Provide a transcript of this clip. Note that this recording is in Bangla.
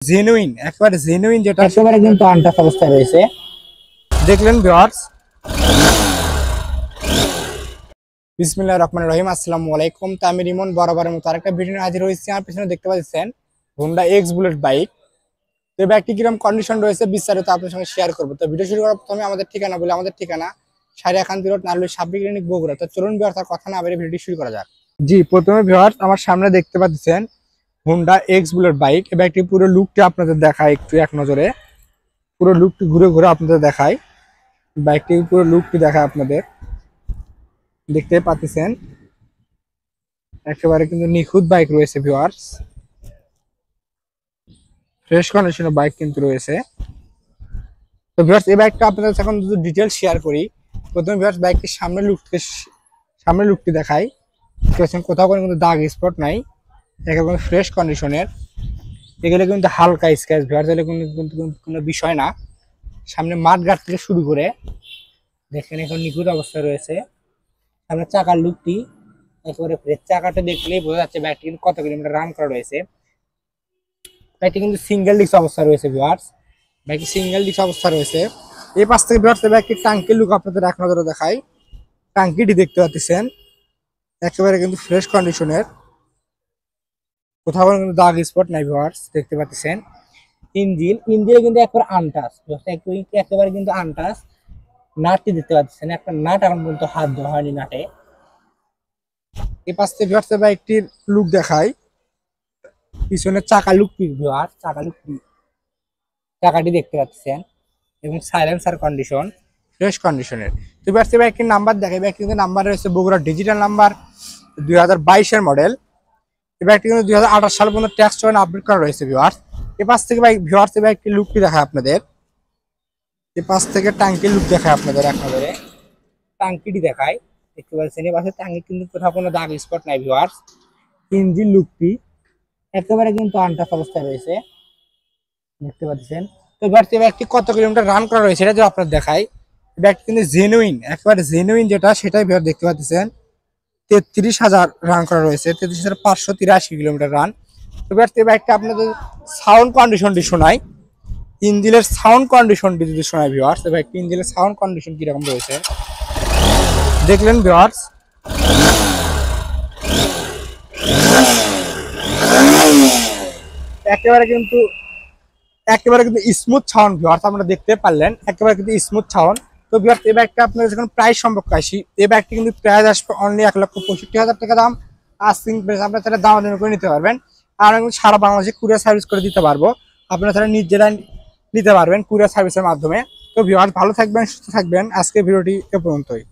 জেনুইন, একেবারে জেনুইন, যেটা একেবারে কিন্তু আনটাচ অবস্থায় রয়েছে। দেখলেন ভিউয়ার্স। বিসমিল্লাহির রহমানির রহিম। আসসালামু আলাইকুম। তো আমি রিমন বরাবরের মতো আরেকটা ভিডিও নিয়ে হাজির হয়েছি। আমার পিছনে দেখতে পাচ্ছেন হোন্ডা এক্স বুলেট বাইক। তো এই বাইকটি কিরকম কন্ডিশন রয়েছে বিস্তারিত আপনার সঙ্গে শেয়ার করবো। তো ভিডিও শুরু করার প্রথমে আমাদের ঠিকানা বলে, আমাদের ঠিকানা সারিয়াকান্দি রোড, নারুলী সাব্বির ক্লিনিক, বগুড়া। তো চলুন ভিউয়ার্স, আর কথা না বলে ভিডিও শুরু করা যাক। জি, প্রথমে ভিউয়ার্স আমার সামনে দেখতে পাচ্ছেন হোন্ডা এক্স বুলেট বাইক। এই বাইকটি পুরো লুকটি আপনাদের দেখায় একটু এক নজরে, পুরো লুকটি ঘুরে ঘুরে আপনাদের দেখায়। বাইকটি পুরো লুকটি দেখায় আপনাদের, দেখতে পাচ্ছেন একেবারে কিন্তু নিখুঁত বাইক রয়েছে ভিউয়ার্স। ফ্রেশ কন্ডিশনের বাইক কিন্তু রয়েছে। তো ভিউয়ার্স, এই বাইকটা আপনাদের এখন যদি ডিটেইলস শেয়ার করি, প্রথমে ভিউয়ার্স বাইকটির সামনে লুকটি দেখাই। কোথাও কোনো কিন্তু দাগ স্পট নাই, একেবারে ফ্রেশ কন্ডিশনের। এগুলো কিন্তু হালকা স্ক্র্যাচ ভিউয়ার্স, এগুলো কিন্তু কোনো বিষয় না। সামনে মাঠ গার্ড থেকে শুরু করে দেখেন এখন নিখুঁত অবস্থায় রয়েছে। সামনে চাকার লুকটি একেবারে ফ্রেশ। চাকাটা দেখলেই বোঝা যাচ্ছে বাইকটি কিন্তু কত কিলোমিটার রান করা রয়েছে। বাইকটি কিন্তু সিঙ্গেল ডিস্ক অবস্থা রয়েছে ভিউয়ার্স, বাইকটি সিঙ্গেল ডিস্ক অবস্থা রয়েছে। এই পাশ থেকে ভিউয়ার্স বাইকটির টাঙ্কির লুক আপনাদের এক নজরে দেখাই। টাঙ্কিটি দেখতে পাচ্ছেন একেবারে কিন্তু ফ্রেশ কন্ডিশনের, কোথাও কিন্তু দাগ স্পট নাই ভিউয়ার্স, দেখতে পাচ্ছেন। ইঞ্জিনে কিন্তু একবার আনটাচ, একেবারে কিন্তু আনটাচ। নাটটি দেখতে পাচ্ছেন, একটা নাট এখন পর্যন্ত হাত দেওয়া হয়নি নাটে। এই পাশ থেকে ভিউয়ার্স বাইকটির লুক দেখায়। পিছনের চাকা লুকটি ভিউয়ার্স, চাকাটি দেখতে পাচ্ছেন এবং সাইলেন্সার কন্ডিশন ফ্রেশ কন্ডিশনের। তো ভিউয়ার্স বাইকটির নাম্বার দেখাই। বাইকটি কিন্তু নাম্বার রয়েছে বগুড়া ডিজিটাল নাম্বার, 2022-এর মডেল। এই বাইকটি কিন্তু 2028 সাল পর্যন্ত ট্যাক্স টোকেন আপডেট করা রয়েছে ভিউয়ার্স। এই পাশ থেকে ভিউয়ার্স বাইকটির লুকটি দেখায় আপনাদের। এই পাশ থেকে টাঙ্কির লুক দেখায় আপনাদের এক নজরে, টাঙ্কিটি দেখায়। দেখতে পাচ্ছেন এই পাশে টাঙ্কি কিন্তু কোথাও কোনো দাগ স্পট নাই ভিউয়ার্স। ইঞ্জিন লুকটি একেবারে কিন্তু আনটাচ অবস্থায় রয়েছে, দেখতে পাচ্ছেন। তো ভিউয়ার্স এই বাইকটি কত কিলোমিটার রান করা রয়েছে এটা যদি আপনার দেখাই। এই বাইকটি কিন্তু জেনুইন, একেবারে জেনুইন, যেটা সেটাই ভিউয়ার্স দেখতে পাচ্ছেন। 33,000 রান করা রয়েছে, 33,583 কিলোমিটার রান। তো ভিউয়ার্স এই বাইকটা আপনাদের সাউন্ড কন্ডিশনটি শোনায়, ইঞ্জিনের সাউন্ড কন্ডিশনটি যদি শোনায় ভিউয়ার্স। এই বাইকটি ইঞ্জিনের সাউন্ড কন্ডিশন কিরকম রয়েছে দেখলেন ভিউয়ার্স। একেবারে কিন্তু স্মুথ সাউন্ড ভিউয়ার্স, আপনারা দেখতে পারলেন, একেবারে কিন্তু স্মুথ সাউন্ড। তো ভিউয়ার্স এই বাইকটা আপনাদের যখন প্রাইস সম্পর্কে আসি, এই বাইকটি কিন্তু প্রাইস আসবে অনলি 1,65,000 টাকা দাম। আস্কিং প্রাইস, আপনারা তাহলে দাম করে নিতে পারবেন। আর আমি সারা বাংলাদেশে কুরিয়ার সার্ভিস করে দিতে পারবো, আপনারা তাহলে নিজেরা নিতে পারবেন কুরিয়ার সার্ভিসের মাধ্যমে। তো ভিউয়ার্স ভালো থাকবেন, সুস্থ থাকবেন। আজকে ভিডিওটি এ পর্যন্তই।